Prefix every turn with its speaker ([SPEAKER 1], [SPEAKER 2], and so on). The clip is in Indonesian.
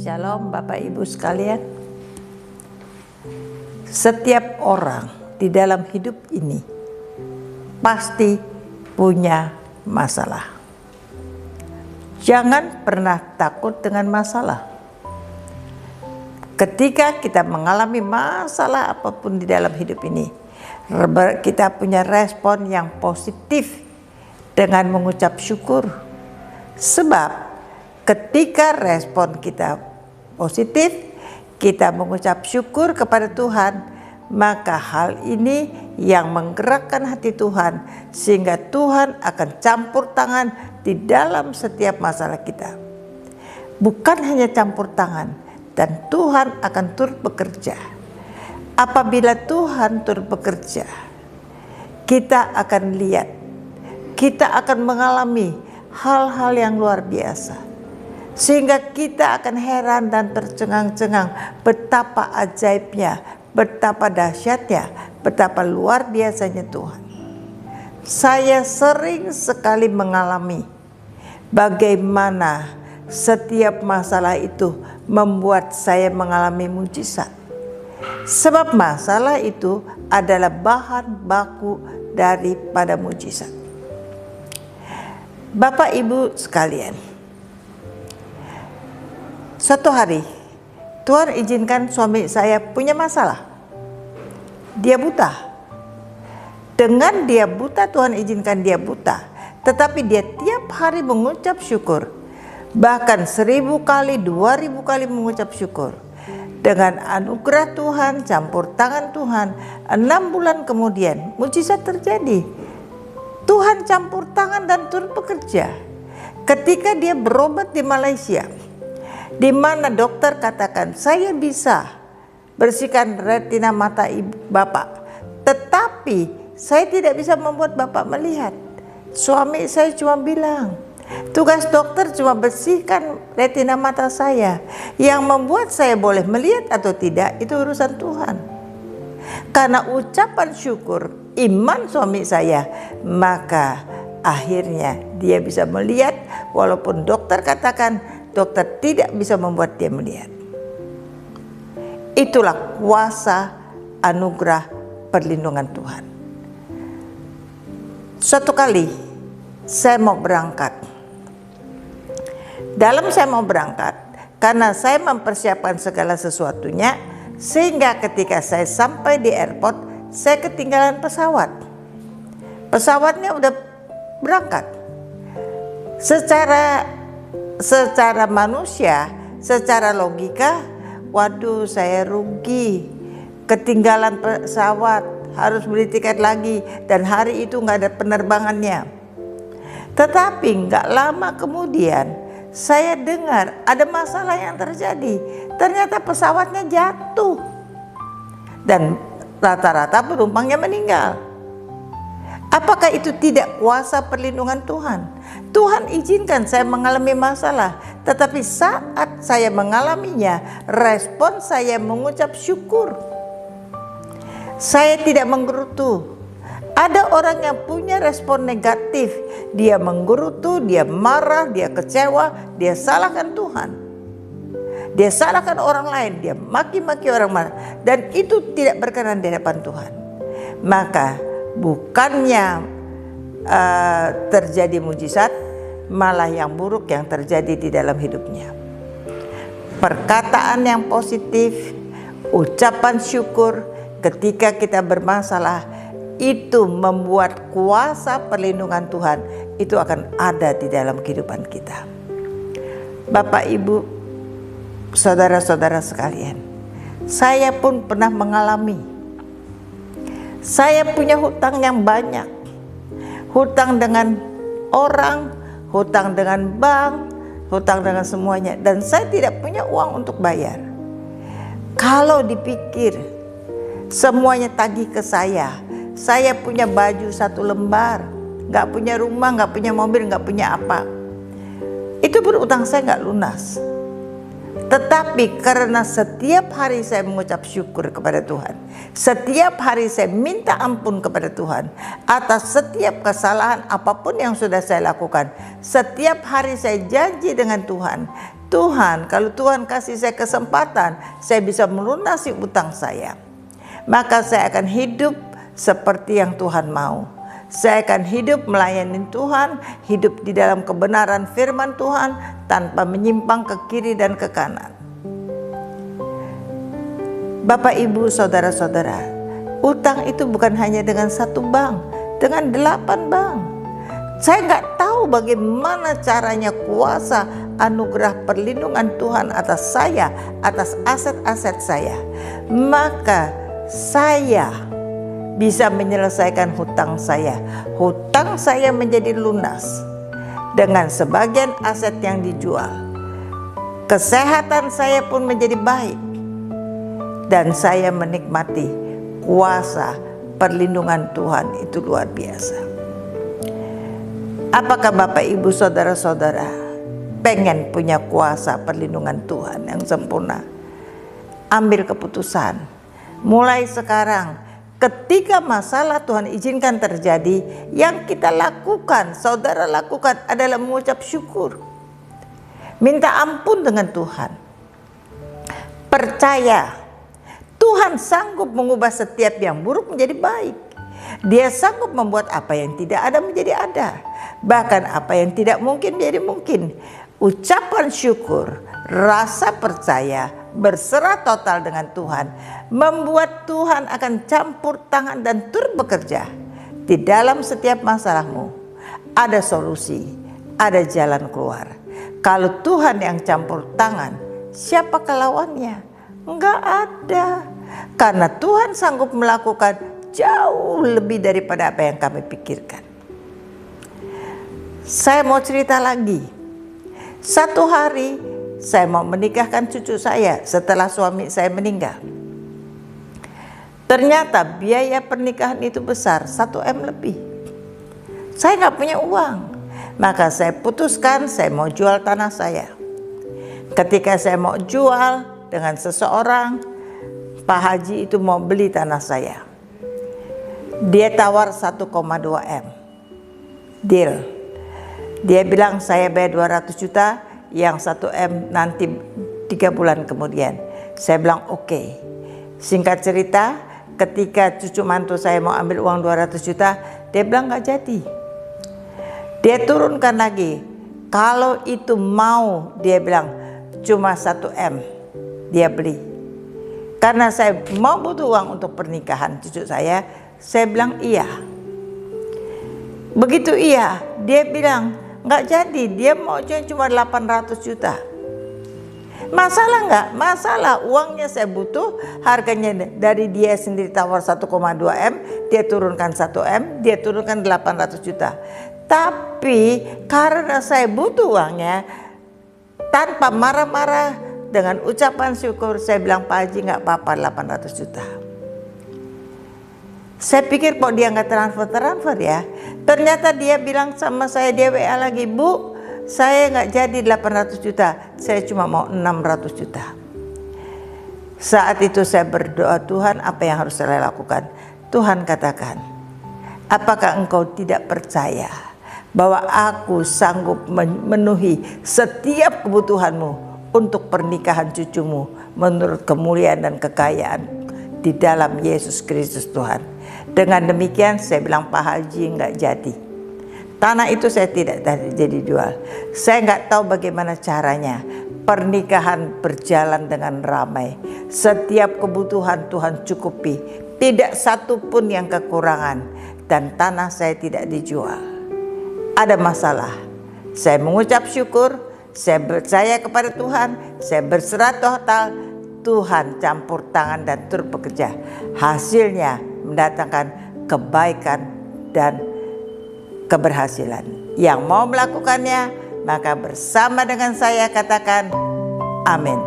[SPEAKER 1] Shalom Bapak Ibu sekalian. Setiap orang di dalam hidup ini pasti punya masalah. Jangan pernah takut dengan masalah. Ketika kita mengalami masalah apapun di dalam hidup ini, kita punya respon yang positif dengan mengucap syukur. Sebab ketika respon kita positif, kita mengucap syukur kepada Tuhan, maka hal ini yang menggerakkan hati Tuhan sehingga Tuhan akan campur tangan di dalam setiap masalah kita. Bukan hanya campur tangan, dan Tuhan akan turut bekerja. Apabila Tuhan turut bekerja, kita akan lihat, kita akan mengalami hal-hal yang luar biasa. Sehingga kita akan heran dan tercengang-cengang betapa ajaibnya, betapa dahsyatnya, betapa luar biasanya Tuhan. Saya sering sekali mengalami bagaimana setiap masalah itu membuat saya mengalami mujizat. Sebab masalah itu adalah bahan baku daripada mujizat. Bapak Ibu sekalian, suatu hari Tuhan izinkan suami saya punya masalah. Dia buta. Dengan dia buta, Tuhan izinkan dia buta, tetapi dia tiap hari mengucap syukur. Bahkan 1000 kali, 2000 kali mengucap syukur. Dengan anugerah Tuhan, campur tangan Tuhan, 6 bulan kemudian mujizat terjadi. Tuhan campur tangan dan turut bekerja. Ketika dia berobat di Malaysia, di mana dokter katakan saya bisa bersihkan retina mata Bapak, tetapi saya tidak bisa membuat Bapak melihat. Suami saya cuma bilang, tugas dokter cuma bersihkan retina mata saya. Yang membuat saya boleh melihat atau tidak itu urusan Tuhan. Karena ucapan syukur, iman suami saya, maka akhirnya dia bisa melihat walaupun dokter katakan dokter tidak bisa membuat dia melihat. Itulah kuasa anugerah perlindungan Tuhan. Suatu kali saya mau berangkat. Dalam saya mau berangkat, karena saya mempersiapkan segala sesuatunya, sehingga ketika saya sampai di airport, saya ketinggalan pesawat. Pesawatnya udah berangkat. Secara manusia, secara logika, waduh saya rugi, ketinggalan pesawat, harus beli tiket lagi, dan hari itu nggak ada penerbangannya. Tetapi nggak lama kemudian saya dengar ada masalah yang terjadi. Ternyata pesawatnya jatuh dan rata-rata penumpangnya meninggal. Apakah itu tidak kuasa perlindungan Tuhan? Tuhan izinkan saya mengalami masalah, tetapi saat saya mengalaminya, respon saya mengucap syukur. Saya tidak menggerutu. Ada orang yang punya respon negatif, dia menggerutu, dia marah, dia kecewa, dia salahkan Tuhan. Dia salahkan orang lain, dia maki-maki orang lain, dan itu tidak berkenan di hadapan Tuhan. Maka bukannya terjadi mujizat, malah yang buruk yang terjadi di dalam hidupnya. Perkataan yang positif, ucapan syukur ketika kita bermasalah, itu membuat kuasa perlindungan Tuhan itu akan ada di dalam kehidupan kita. Bapak Ibu, saudara-saudara sekalian, saya pun pernah mengalami. Saya punya hutang yang banyak. Hutang dengan orang, hutang dengan bank, hutang dengan semuanya, dan saya tidak punya uang untuk bayar. Kalau dipikir semuanya tagih ke saya punya baju 1 lembar, gak punya rumah, gak punya mobil, gak punya apa. Itu berutang saya gak lunas. Tetapi karena setiap hari saya mengucap syukur kepada Tuhan, setiap hari saya minta ampun kepada Tuhan atas setiap kesalahan apapun yang sudah saya lakukan, setiap hari saya janji dengan Tuhan, Tuhan, kalau Tuhan kasih saya kesempatan, saya bisa melunasi utang saya, maka saya akan hidup seperti yang Tuhan mau. Saya akan hidup melayani Tuhan, hidup di dalam kebenaran firman Tuhan tanpa menyimpang ke kiri dan ke kanan. Bapak, Ibu, saudara-saudara, utang itu bukan hanya dengan satu bank, dengan 8 bank. Saya nggak tahu bagaimana caranya kuasa anugerah perlindungan Tuhan atas saya, atas aset-aset saya. Maka saya bisa menyelesaikan hutang saya. Hutang saya menjadi lunas dengan sebagian aset yang dijual. Kesehatan saya pun menjadi baik. Dan saya menikmati kuasa perlindungan Tuhan itu luar biasa. Apakah Bapak, Ibu, saudara-saudara pengen punya kuasa perlindungan Tuhan yang sempurna? Ambil keputusan. Mulai sekarang, ketika masalah Tuhan izinkan terjadi, yang kita lakukan, saudara lakukan adalah mengucap syukur. Minta ampun dengan Tuhan. Percaya Tuhan sanggup mengubah setiap yang buruk menjadi baik. Dia sanggup membuat apa yang tidak ada menjadi ada. Bahkan apa yang tidak mungkin menjadi mungkin. Ucapan syukur, rasa percaya, berserah total dengan Tuhan membuat Tuhan akan campur tangan dan turut bekerja. Di dalam setiap masalahmu ada solusi, ada jalan keluar. Kalau Tuhan yang campur tangan, siapa lawannya? Enggak ada. Karena Tuhan sanggup melakukan jauh lebih daripada apa yang kami pikirkan. Saya mau cerita lagi. Satu hari saya mau menikahkan cucu saya setelah suami saya meninggal. Ternyata biaya pernikahan itu besar, 1 M lebih. Saya nggak punya uang. Maka saya putuskan saya mau jual tanah saya. Ketika saya mau jual dengan seseorang, Pak Haji itu mau beli tanah saya. Dia tawar 1,2 M. Deal. Dia bilang saya bayar 200 juta, yang 1 M nanti 3 bulan kemudian. Saya bilang oke. Singkat cerita, ketika cucu mantu saya mau ambil uang 200 juta, dia bilang gak jadi. Dia turunkan lagi. Kalau itu mau, dia bilang cuma 1 M. Dia beli. Karena saya mau butuh uang untuk pernikahan cucu saya bilang iya. Begitu iya, dia bilang nggak jadi, dia mau cuma 800 juta. Masalah nggak? Masalah, uangnya saya butuh, harganya dari dia sendiri tawar 1,2 M, dia turunkan 1 M, dia turunkan 800 juta. Tapi karena saya butuh uangnya, tanpa marah-marah, dengan ucapan syukur saya bilang, Pak Haji nggak apa-apa 800 juta. Saya pikir kok dia nggak transfer ya. Ternyata dia bilang sama saya, dia WA lagi, Bu, saya nggak jadi 800 juta, saya cuma mau 600 juta. Saat itu saya berdoa, Tuhan apa yang harus saya lakukan? Tuhan katakan, apakah engkau tidak percaya bahwa aku sanggup memenuhi setiap kebutuhanmu untuk pernikahan cucumu menurut kemuliaan dan kekayaan di dalam Yesus Kristus Tuhan. Dengan demikian saya bilang, Pak Haji nggak jadi. Tanah itu saya tidak jadi jual. Saya nggak tahu bagaimana caranya. Pernikahan berjalan dengan ramai. Setiap kebutuhan Tuhan cukupi. Tidak satu pun yang kekurangan. Dan tanah saya tidak dijual. Ada masalah. Saya mengucap syukur. Saya percaya kepada Tuhan, saya berserah total, Tuhan campur tangan dan turut bekerja. Hasilnya mendatangkan kebaikan dan keberhasilan. Yang mau melakukannya, maka bersama dengan saya katakan amin.